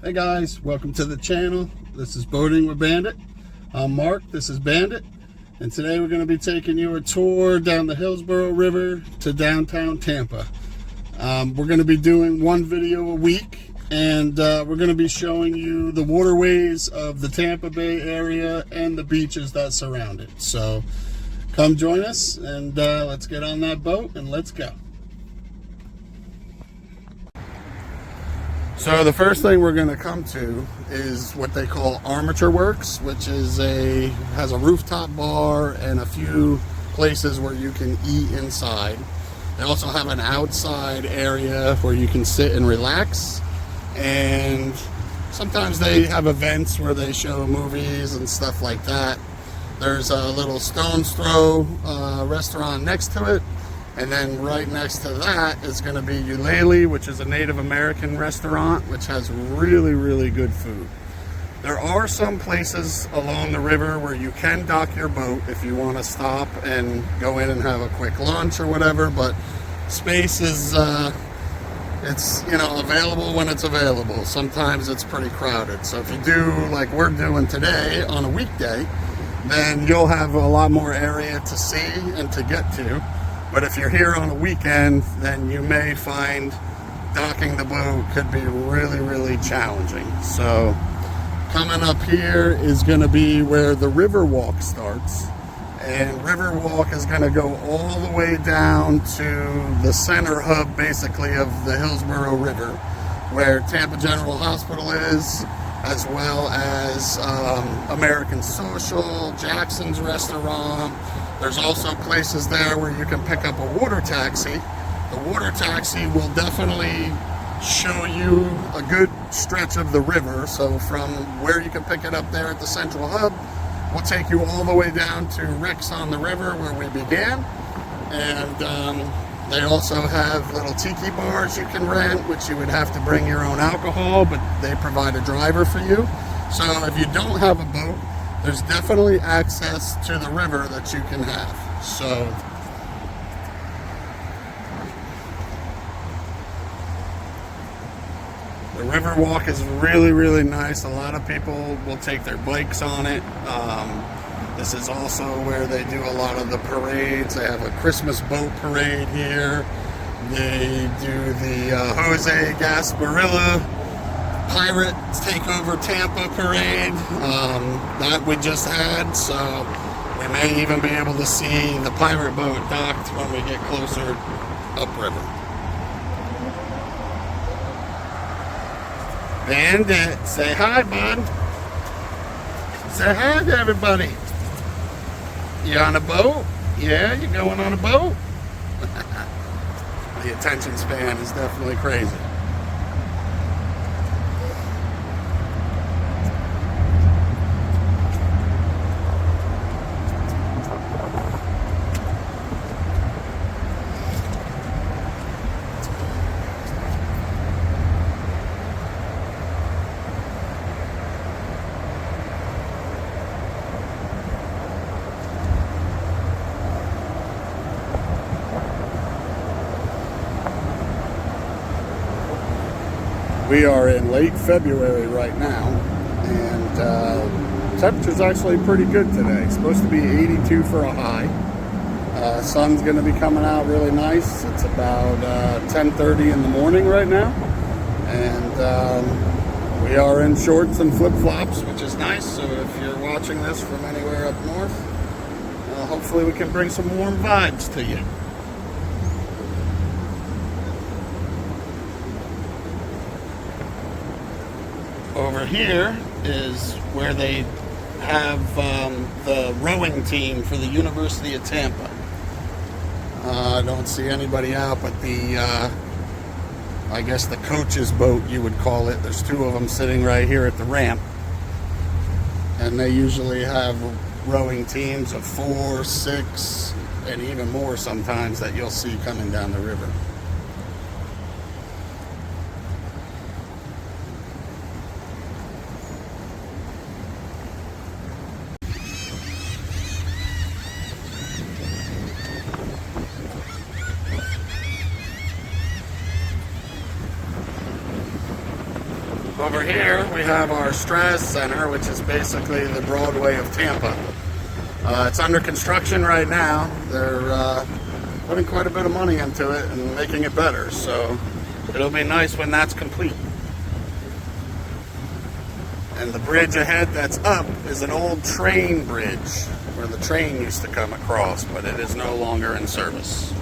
Hey guys, welcome to the channel. This is Boating with Bandit. I'm Mark, this is Bandit, and today we're going to be taking you a tour down the Hillsborough River to downtown Tampa. We're going to be doing one video a week, and we're going to be showing you the waterways of the Tampa Bay area and the beaches that surround it. So come join us, and let's get on that boat and let's go. So the first thing we're going to come to is what they call Armature Works, which is has a rooftop bar and a few places where you can eat inside. They also have an outside area where you can sit and relax, and sometimes they have events where they show movies and stuff like that. There's a little stone's throw restaurant next to it. And then right next to that is going to be Ukulele, which is a Native American restaurant, which has really, really good food. There are some places along the river where you can dock your boat if you want to stop and go in and have a quick lunch or whatever, but space is, it's, available when it's available. Sometimes it's pretty crowded. So if you do like we're doing today on a weekday, then you'll have a lot more area to see and to get to. But if you're here on a weekend, then you may find docking the boat could be really, really challenging. So coming up here is going to be where the river walk starts. And river walk is going to go all the way down to the center hub, basically, of the Hillsborough River, where Tampa General Hospital is, as well as American Social, Jackson's Restaurant. There's also places there where you can pick up a water taxi. The water taxi will definitely show you a good stretch of the river. So from where you can pick it up there at the central hub, we'll take you all the way down to Rick's on the River where we began. And they also have little tiki bars you can rent, which you would have to bring your own alcohol, but they provide a driver for you. So if you don't have a boat, there's definitely access to the river that you can have. So the river walk is really, really nice. A lot of people will take their bikes on it. This is also where they do a lot of the parades. They have a Christmas boat parade here. They do the Jose Gasparilla Pirate Takeover Tampa parade that we just had. So we may even be able to see the pirate boat docked when we get closer upriver. Bandit, say hi, bud. Say hi to everybody. You on a boat? Yeah, you going on a boat? The attention span is definitely crazy. We are in late February right now, and temperature's actually pretty good today. It's supposed to be 82 for a high. Sun's going to be coming out really nice. It's about 10:30 in the morning right now, and we are in shorts and flip-flops, which is nice. So if you're watching this from anywhere up north, hopefully we can bring some warm vibes to you. Over here is where they have the rowing team for the University of Tampa. I don't see anybody out, but I guess the coach's boat, you would call it. There's two of them sitting right here at the ramp. And they usually have rowing teams of 4, 6, and even more sometimes that you'll see coming down the river. Over here we have our Straz Center, which is basically the Broadway of Tampa. It's under construction right now. They're putting quite a bit of money into it and making it better, so it'll be nice when that's complete. And the bridge ahead that's up is an old train bridge where the train used to come across, but it is no longer in service.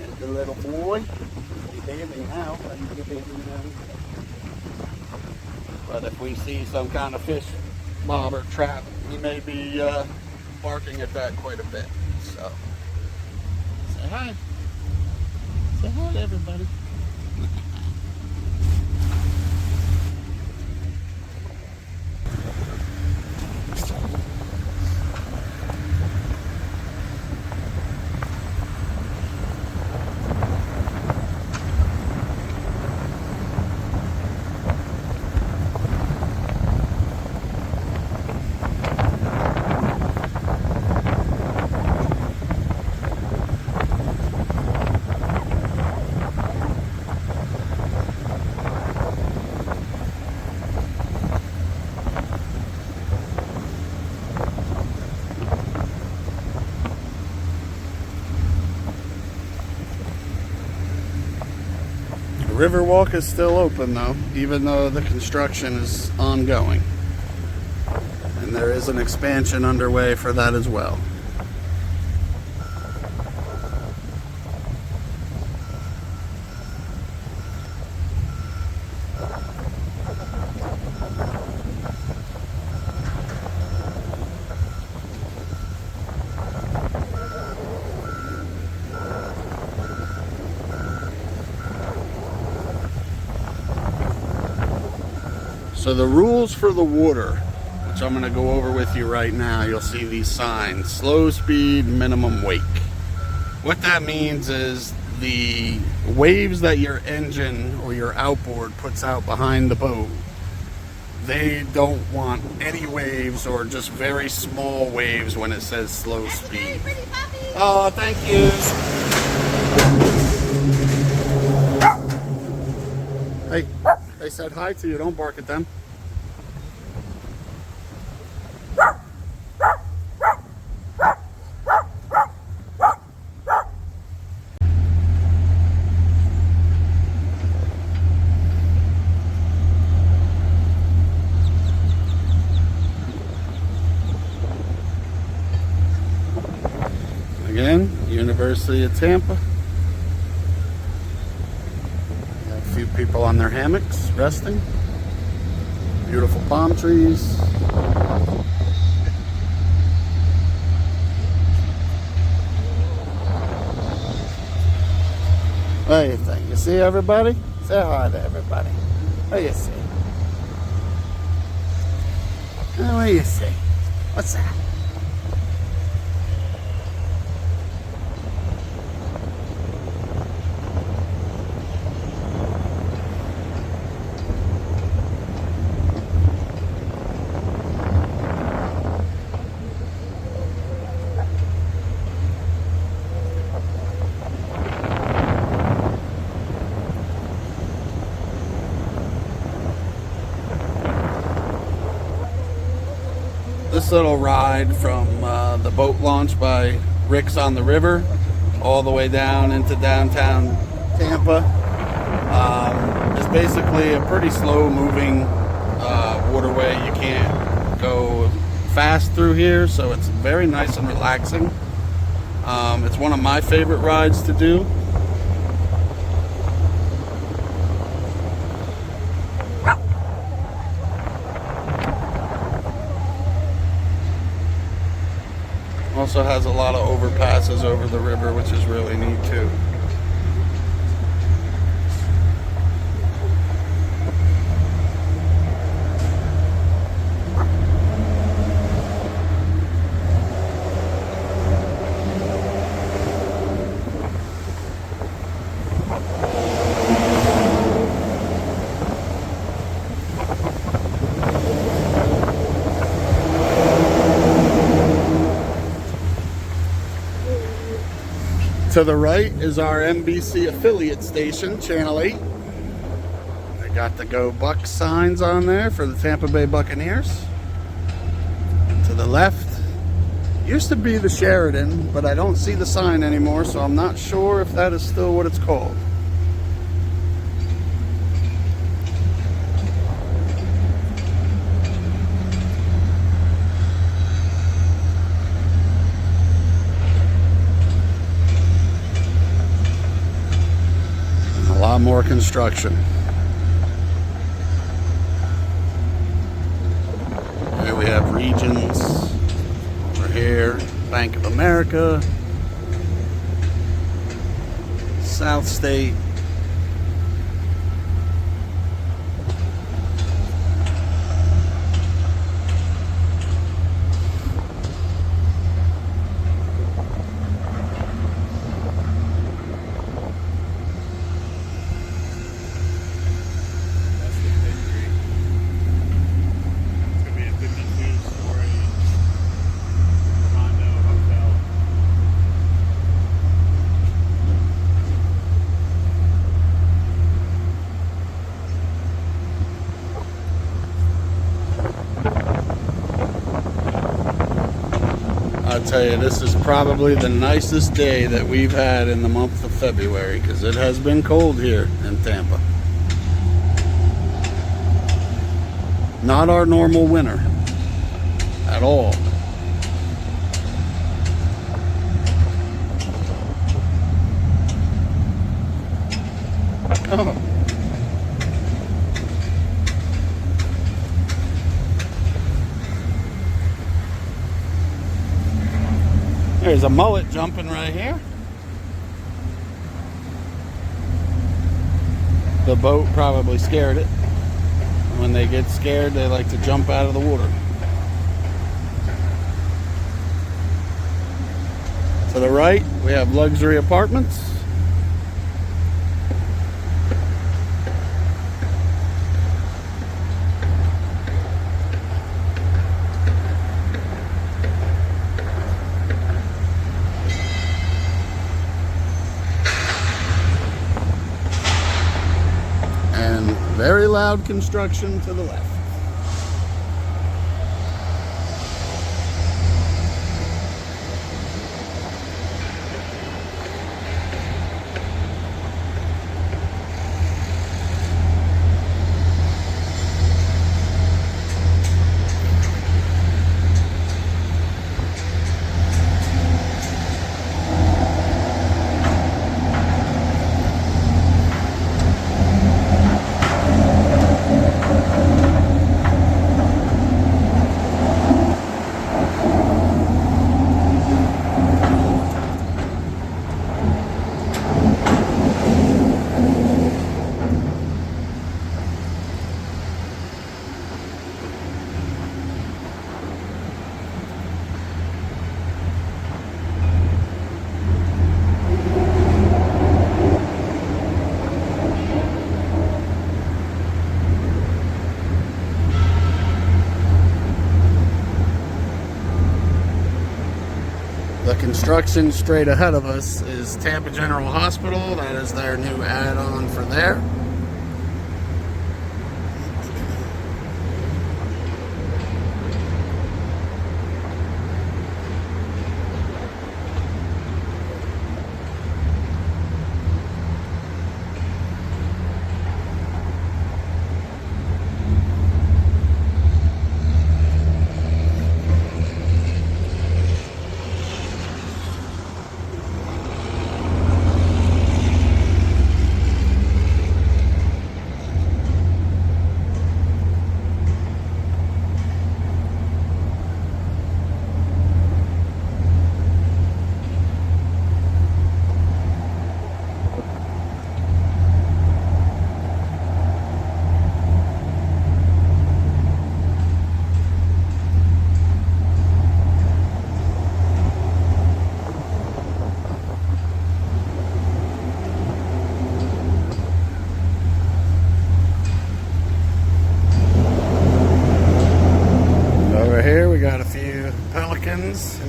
And the little boy, he's bathing now. But if we see some kind of fish, bob, or trap, he may be barking at that quite a bit. So, say hi. Say hi to everybody. Riverwalk is still open though, even though the construction is ongoing. And there is an expansion underway for that as well. So the rules for the water, which I'm going to go over with you right now, you'll see these signs: slow speed, minimum wake. What that means is the waves that your engine or your outboard puts out behind the boat, they don't want any waves or just very small waves when it says slow speed. Oh, thank you. Hey, they said hi to you. Don't bark at them. Again, University of Tampa. Got a few people on their hammocks resting. Beautiful palm trees. What do you think? You see everybody? Say hi to everybody. What do you see? Oh, what do you see? What's that? This little ride from the boat launch by Rick's on the River all the way down into downtown Tampa is basically a pretty slow moving waterway. You can't go fast through here, so it's very nice and relaxing. It's one of my favorite rides to do. Also has a lot of overpasses over the river, which is really neat too. To the right is our NBC affiliate station, Channel 8. They got the Go Bucks signs on there for the Tampa Bay Buccaneers. To the left used to be the Sheridan, but I don't see the sign anymore, so I'm not sure if that is still what it's called. A lot more construction. Here we have Regions. Over here, Bank of America, South State. I'll tell you, this is probably the nicest day that we've had in the month of February, because it has been cold here in Tampa. Not our normal winter at all. Oh. There's a mullet jumping right here. The boat probably scared it. When they get scared, they like to jump out of the water. To the right, we have luxury apartments. Very loud construction to the left. The construction straight ahead of us is Tampa General Hospital. That is their new add-on for there.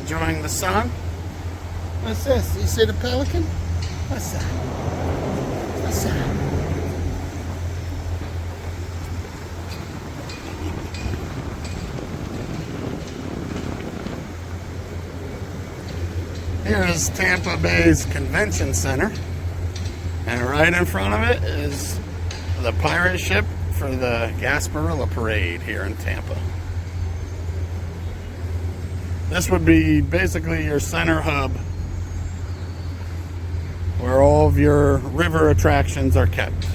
Enjoying the sun. What's this? You see the pelican? What's that? What's that? Here is Tampa Bay's Convention Center, and right in front of it is the pirate ship for the Gasparilla Parade here in Tampa. This would be basically your center hub where all of your river attractions are kept.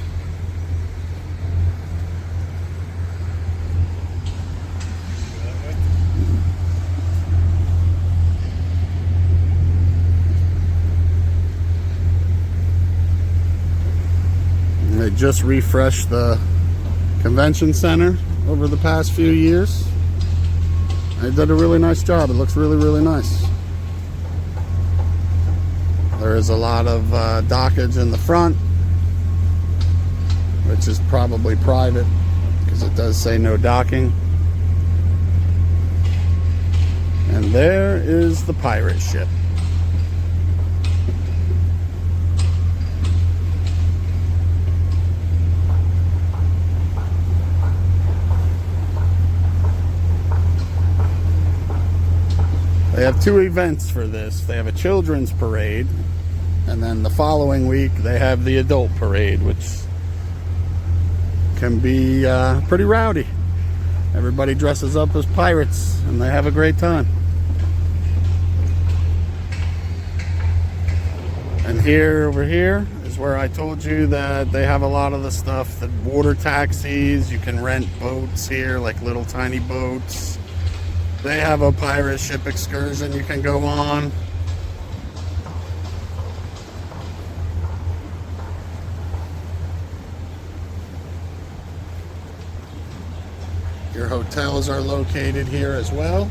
They just refreshed the convention center over the past few years. They did a really nice job. It looks really, really nice. There is a lot of dockage in the front, which is probably private because it does say no docking. And there is the pirate ship. They have two events for this. They have a children's parade, and then the following week they have the adult parade, which can be pretty rowdy. Everybody dresses up as pirates and they have a great time. And here, over here, is where I told you that they have a lot of the stuff, the water taxis. You can rent boats here, like little tiny boats. They have a pirate ship excursion you can go on. Your hotels are located here as well.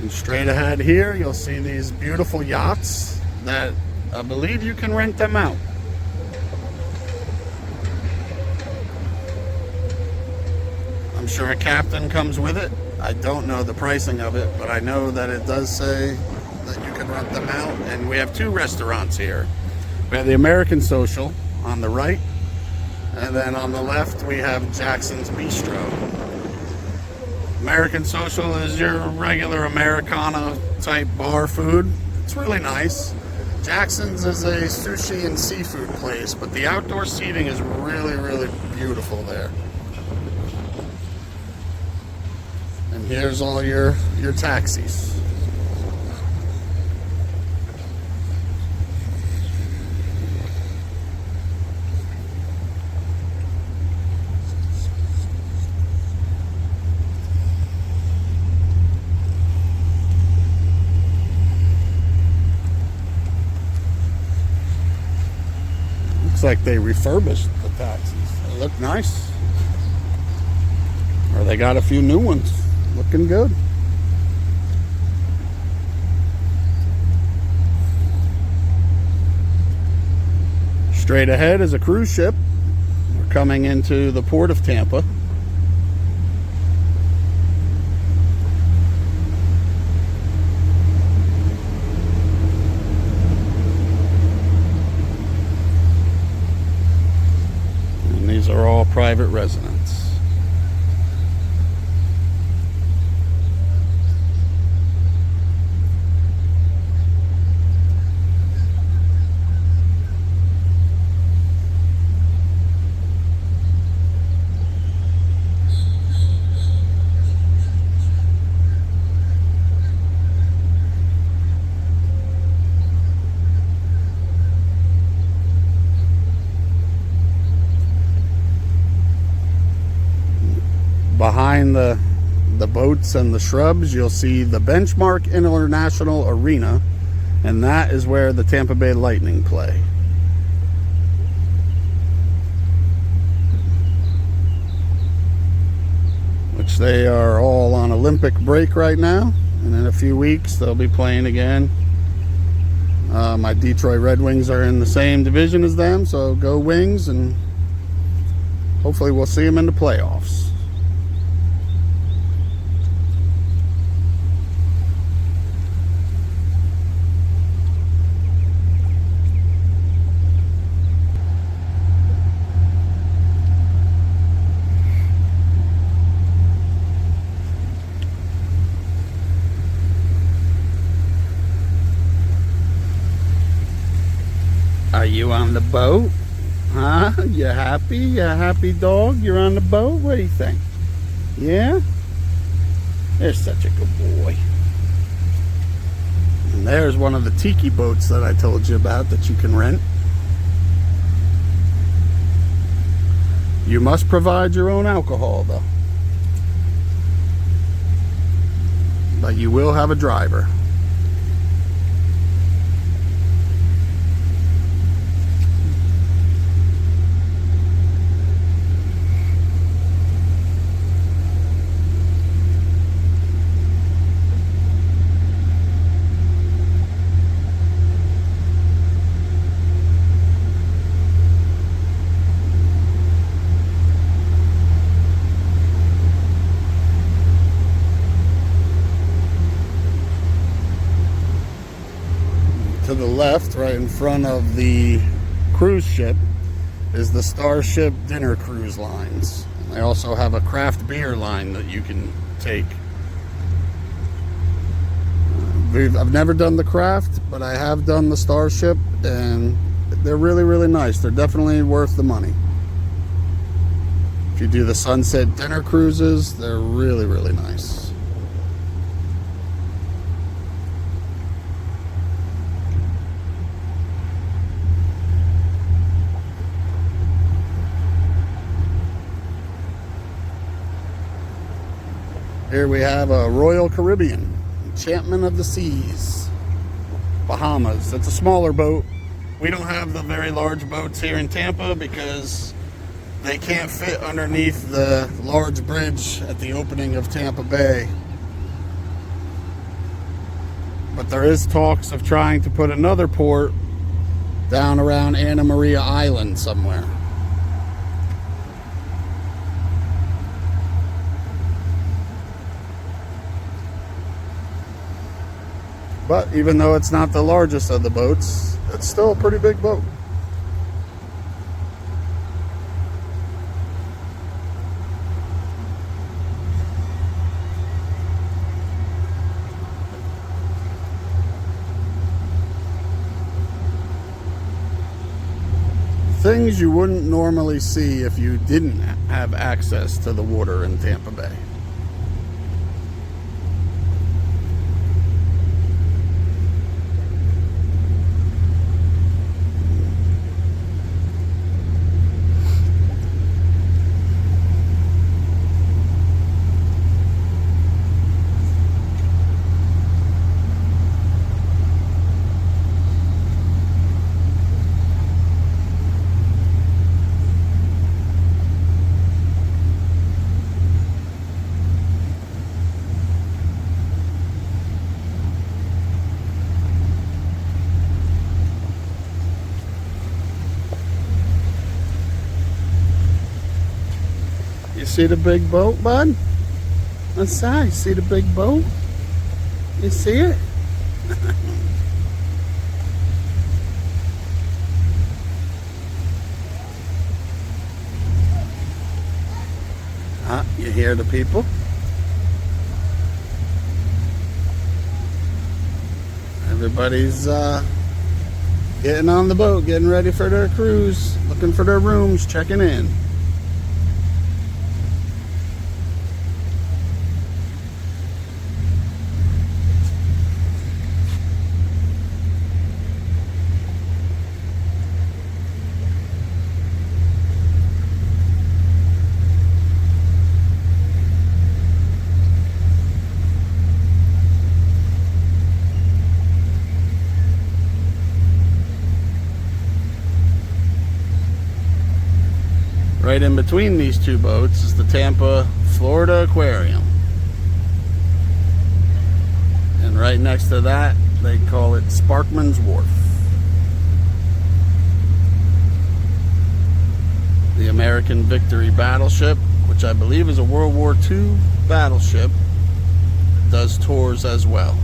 And straight ahead here, you'll see these beautiful yachts that I believe you can rent them out. I'm sure a captain comes with it. I don't know the pricing of it, but I know that it does say that you can rent them out. And we have two restaurants here. We have the American Social on the right, and then on the left we have Jackson's Bistro. American Social is your regular Americana type bar food. It's really nice. Jackson's is a sushi and seafood place, but the outdoor seating is really, really beautiful there. And here's all your taxis. Looks like they refurbished the taxis. They look nice. Or they got a few new ones. Looking good. Straight ahead is a cruise ship. We're coming into the port of Tampa. And these are all private residents. Behind the boats and the shrubs, you'll see the Benchmark International Arena, and that is where the Tampa Bay Lightning play. Which they are all on Olympic break right now, and in a few weeks they'll be playing again. My Detroit Red Wings are in the same division as them, so go Wings, and hopefully we'll see them in the playoffs. Are you on the boat? Huh? You happy? You a happy dog? You're on the boat? What do you think? Yeah? You're such a good boy. And there's one of the tiki boats that I told you about that you can rent. You must provide your own alcohol, though. But you will have a driver. To the left, right in front of the cruise ship, is the Starship Dinner Cruise lines. They also have a craft beer line that you can take. I've never done the craft, but I have done the Starship, and they're really, really nice. They're definitely worth the money. If you do the Sunset Dinner Cruises, they're really, really nice. Here we have a Royal Caribbean, Enchantment of the Seas, Bahamas. It's a smaller boat. We don't have the very large boats here in Tampa because they can't fit underneath the large bridge at the opening of Tampa Bay. But there is talks of trying to put another port down around Anna Maria Island somewhere. But even though it's not the largest of the boats, it's still a pretty big boat. Things you wouldn't normally see if you didn't have access to the water in Tampa Bay. You see the big boat, bud? Let's say, you see the big boat? You see it? You hear the people? Everybody's getting on the boat, getting ready for their cruise, looking for their rooms, checking in. Right in between these two boats is the Tampa, Florida Aquarium. And right next to that, they call it Sparkman's Wharf. The American Victory battleship, which I believe is a World War II battleship, does tours as well.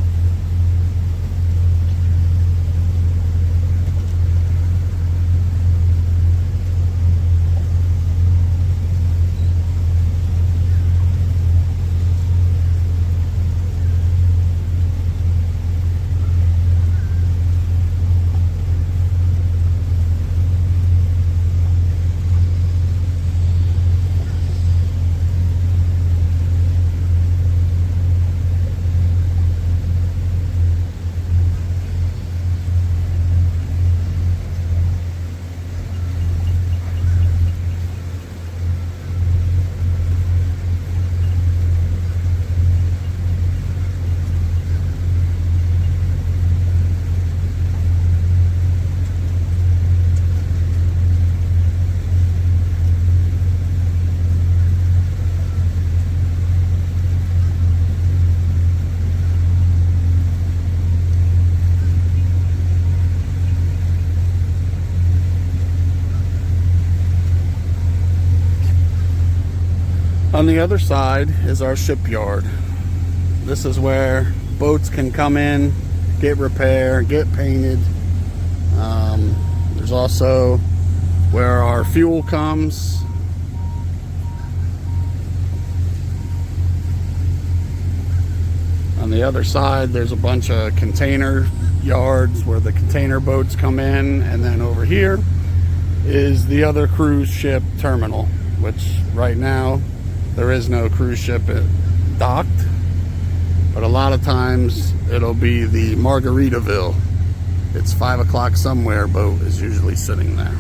On the other side is our shipyard. This is where boats can come in, get repaired, get painted. There's also where our fuel comes. On the other side, there's a bunch of container yards where the container boats come in, and then over here is the other cruise ship terminal, which right now there is no cruise ship docked, but a lot of times it'll be the Margaritaville. It's 5 o'clock somewhere boat is usually sitting there.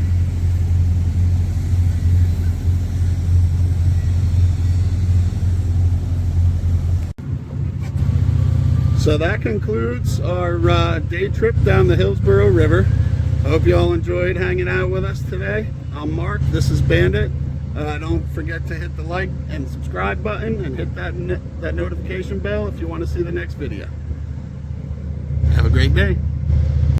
So that concludes our day trip down the Hillsborough River. I hope you all enjoyed hanging out with us today. I'm Mark, this is Bandit. Don't forget to hit the like and subscribe button and hit that notification bell if you want to see the next video. Have a great day.